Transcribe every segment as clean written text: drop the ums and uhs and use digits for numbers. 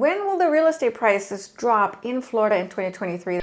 When will the real estate prices drop in Florida in 2023?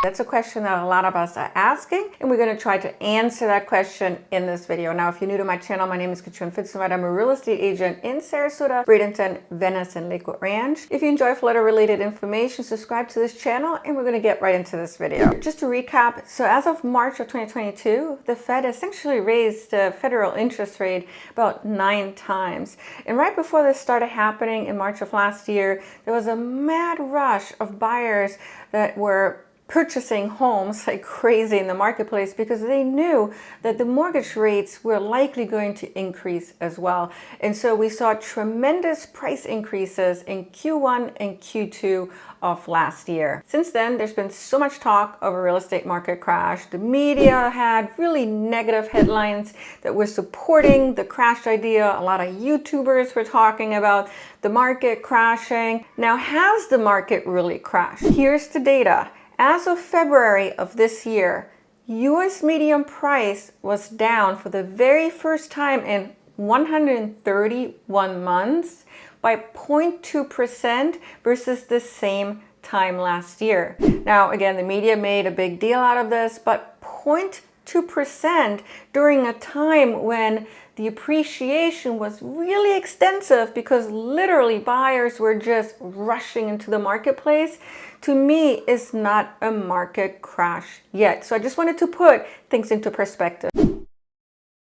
That's a question that a lot of us are asking, and we're going to try to answer that question in this video. Now, if you're new to my channel, my name is Katrin.pfitzenreiter. I'm a real estate agent in Sarasota, Bradenton, Venice, and Lakewood Ranch. If you enjoy Florida-related information, subscribe to this channel, and we're going to get right into this video. Just to recap, so as of March of 2022, the Fed essentially raised the federal interest rate about 9 times. And right before this started happening in March of last year, there was a mad rush of buyers that were purchasing homes like crazy in the marketplace because they knew that the mortgage rates were likely going to increase as well. And so we saw tremendous price increases in Q1 and Q2 of last year. Since then, there's been so much talk of a real estate market crash. The media had really negative headlines that were supporting the crash idea. A lot of YouTubers were talking about the market crashing. Now, has the market really crashed? Here's the data. As of February of this year, U.S. median price was down for the very first time in 131 months by 0.2% versus the same time last year. Now, again, the media made a big deal out of this, but 0.2% during a time when the appreciation was really extensive because literally buyers were just rushing into the marketplace, to me is not a market crash yet. So I just wanted to put things into perspective.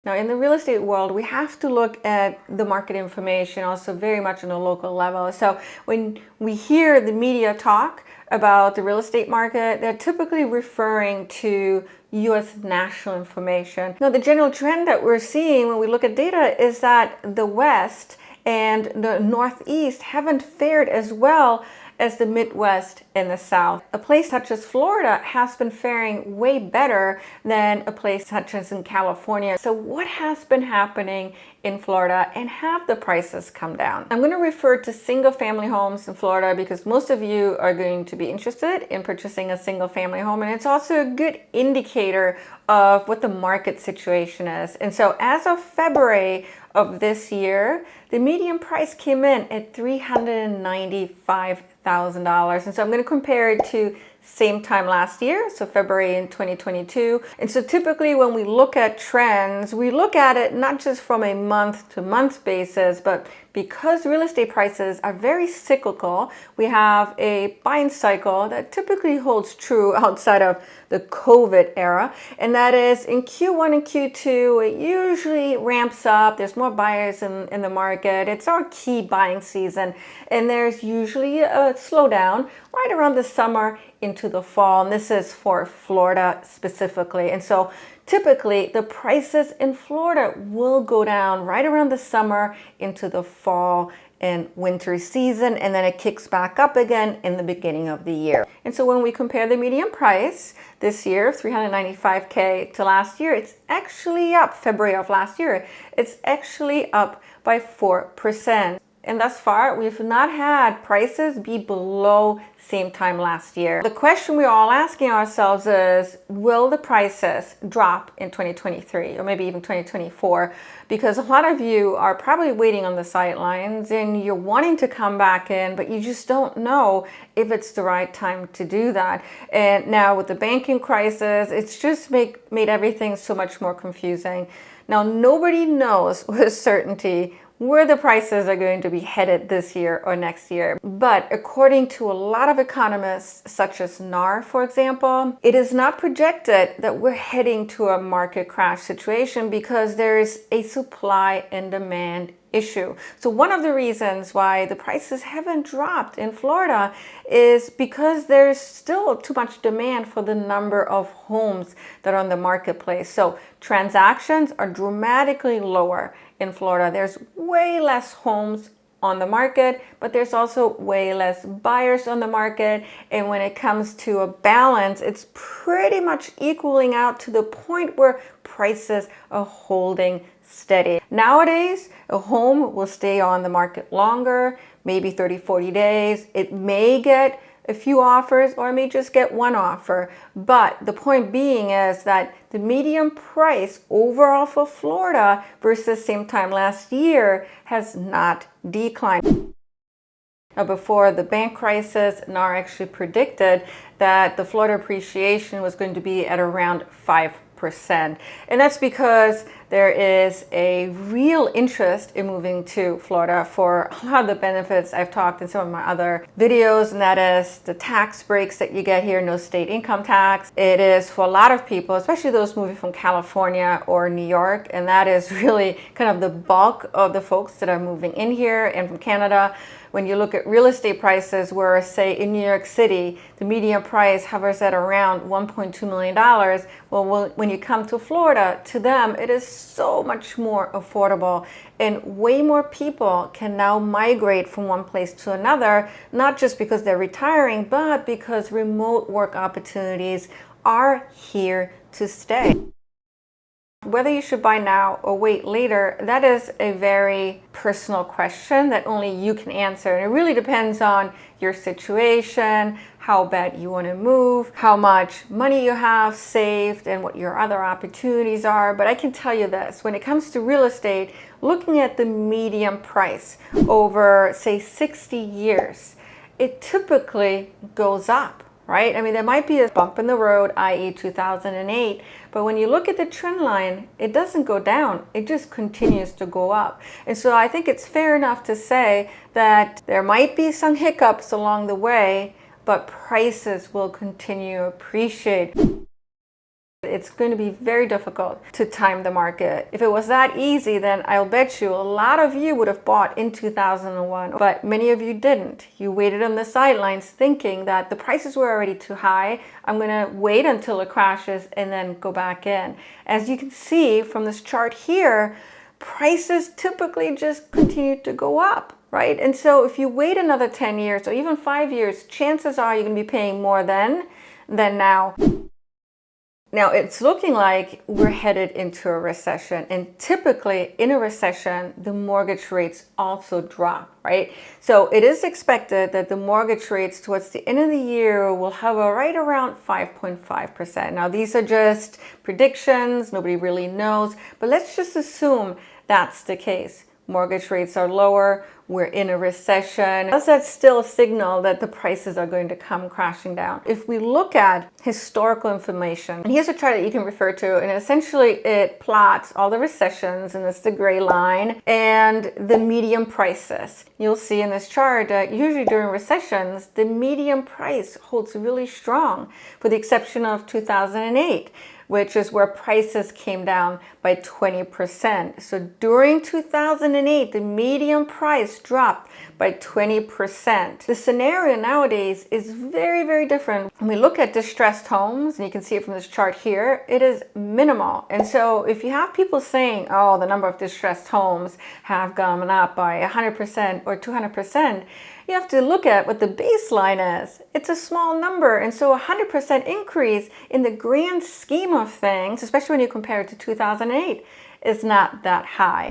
Now, in the real estate world, we have to look at the market information also very much on a local level. So when we hear the media talk about the real estate market, they're typically referring to U.S. national information. Now, the general trend that we're seeing when we look at data is that the West and the Northeast haven't fared as well as the Midwest and the South. A place such as Florida has been faring way better than a place such as in California. So what has been happening in Florida, and have the prices come down? I'm going to refer to single family homes in Florida because most of you are going to be interested in purchasing a single family home, and it's also a good indicator of what the market situation is. And so as of February of this year, the median price came in at $395,000. And so I'm going to compare it to same time last year, so February in 2022. And so typically when we look at trends, we look at it not just from a month-to-month basis, but because real estate prices are very cyclical, we have a buying cycle that typically holds true outside of the COVID era. And that is in Q1 and Q2, it usually ramps up. There's more buyers in the market. It's our key buying season. And there's usually a slowdown right around the summer into the fall. And this is for Florida specifically. And so typically, the prices in Florida will go down right around the summer into the fall and winter season, and then it kicks back up again in the beginning of the year. And so when we compare the median price this year, $395K, to last year, it's actually up, February of last year, it's actually up by 4%. And thus far, we've not had prices be below same time last year. The question we're all asking ourselves is, will the prices drop in 2023 or maybe even 2024? Because a lot of you are probably waiting on the sidelines and you're wanting to come back in, but you just don't know if it's the right time to do that. And now with the banking crisis, it's just made everything so much more confusing. Now, nobody knows with certainty where the prices are going to be headed this year or next year. But according to a lot of economists, such as NAR, for example, it is not projected that we're heading to a market crash situation because there's a supply and demand issue. So one of the reasons why the prices haven't dropped in Florida is because there's still too much demand for the number of homes that are on the marketplace. So transactions are dramatically lower in Florida. There's way less homes on the market, but there's also way less buyers on the market. And when it comes to a balance, it's pretty much equaling out to the point where prices are holding steady. Nowadays, a home will stay on the market longer, maybe 30, 40 days. It may get a few offers or may just get one offer. But the point being is that the median price overall for Florida versus same time last year has not declined. before the bank crisis, NAR actually predicted that the Florida appreciation was going to be at around 5%. And that's because there is a real interest in moving to Florida for a lot of the benefits I've talked in some of my other videos, and that is the tax breaks that you get here, no state income tax. It is for a lot of people, especially those moving from California or New York, and that is really kind of the bulk of the folks that are moving in here, and from Canada. When you look at real estate prices, where say in New York City, the median price hovers at around $1.2 million. Well, when you come to Florida, to them, it is so much more affordable, and way more people can now migrate from one place to another, not just because they're retiring, but because remote work opportunities are here to stay. Whether you should buy now or wait later, that is a very personal question that only you can answer. And it really depends on your situation, how bad you want to move, how much money you have saved, and what your other opportunities are. But I can tell you this, when it comes to real estate, looking at the median price over, say, 60 years, it typically goes up. Right? I mean, there might be a bump in the road, i.e. 2008, but when you look at the trend line, it doesn't go down. It just continues to go up. And so I think it's fair enough to say that there might be some hiccups along the way, but prices will continue to appreciate. It's going to be very difficult to time the market. If it was that easy, then I'll bet you a lot of you would have bought in 2001, but many of you didn't. You waited on the sidelines thinking that the prices were already too high. I'm going to wait until it crashes and then go back in. As you can see from this chart here, prices typically just continue to go up, right? And so if you wait another 10 years or even 5 years, chances are you're going to be paying more then than now. Now, it's looking like we're headed into a recession, and typically in a recession, the mortgage rates also drop, right? So it is expected that the mortgage rates towards the end of the year will hover right around 5.5%. Now, these are just predictions. Nobody really knows, but let's just assume that's the case. Mortgage rates are lower, we're in a recession. Does that still signal that the prices are going to come crashing down? If we look at historical information, and here's a chart that you can refer to, and essentially it plots all the recessions, and it's the gray line, and the median prices. You'll see in this chart that usually during recessions, the median price holds really strong, with the exception of 2008. Which is where prices came down by 20%. So during 2008, the median price dropped by 20%. The scenario nowadays is very, very different. When we look at distressed homes, and you can see it from this chart here, it is minimal. And so if you have people saying, oh, the number of distressed homes have gone up by 100% or 200%, you have to look at what the baseline is. It's a small number, and so a 100% increase in the grand scheme of things, especially when you compare it to 2008, is not that high.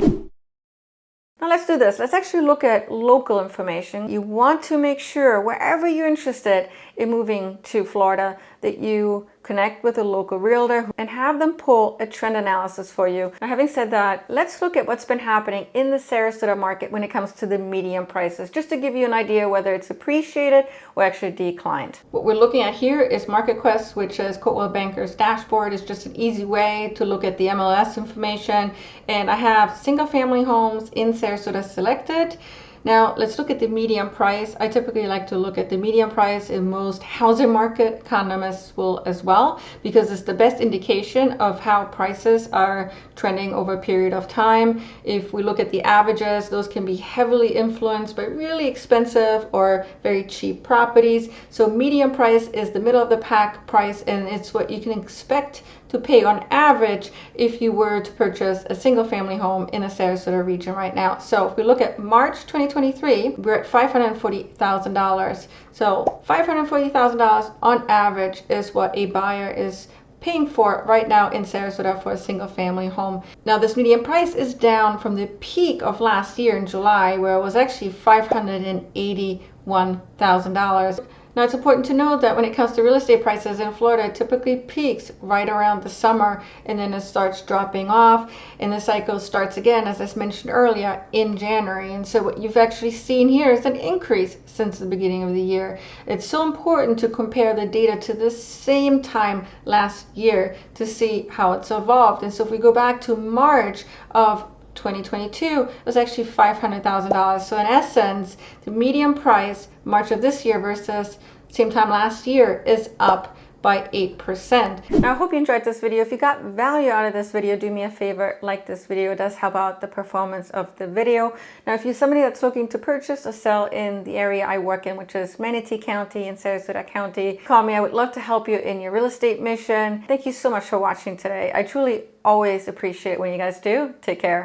Now let's do this. Let's actually look at local information. You want to make sure wherever you're interested in moving to Florida that you connect with a local realtor and have them pull a trend analysis for you. Now, having said that, let's look at what's been happening in the Sarasota market when it comes to the median prices, just to give you an idea whether it's appreciated or actually declined. What we're looking at here is MarketQuest, which is Coldwell Banker's dashboard. It's just an easy way to look at the MLS information. And I have single family homes in Sarasota selected. Now, let's look at the median price. I typically like to look at the median price in most housing market. Economists will as well, because it's the best indication of how prices are trending over a period of time. If we look at the averages, those can be heavily influenced by really expensive or very cheap properties. So median price is the middle of the pack price, and it's what you can expect to pay on average if you were to purchase a single family home in a Sarasota region right now. So if we look at March 2023, we're at $540,000. So $540,000 on average is what a buyer is paying for right now in Sarasota for a single family home. Now, this median price is down from the peak of last year in July, where it was actually $581,000. Now, it's important to note that when it comes to real estate prices in Florida, it typically peaks right around the summer, and then it starts dropping off, and the cycle starts again, as I mentioned earlier, in January. And so what you've actually seen here is an increase since the beginning of the year. It's so important to compare the data to the same time last year to see how it's evolved. And so if we go back to March of 2022, it was actually $500,000. So in essence, the median price March of this year versus same time last year is up by 8%. Now, I hope you enjoyed this video. If you got value out of this video, do me a favor, like this video. It does help out the performance of the video. Now, if you're somebody that's looking to purchase or sell in the area I work in, which is Manatee County and Sarasota County, call me. I would love to help you in your real estate mission. Thank you so much for watching today. I truly always appreciate it when you guys do. Take care.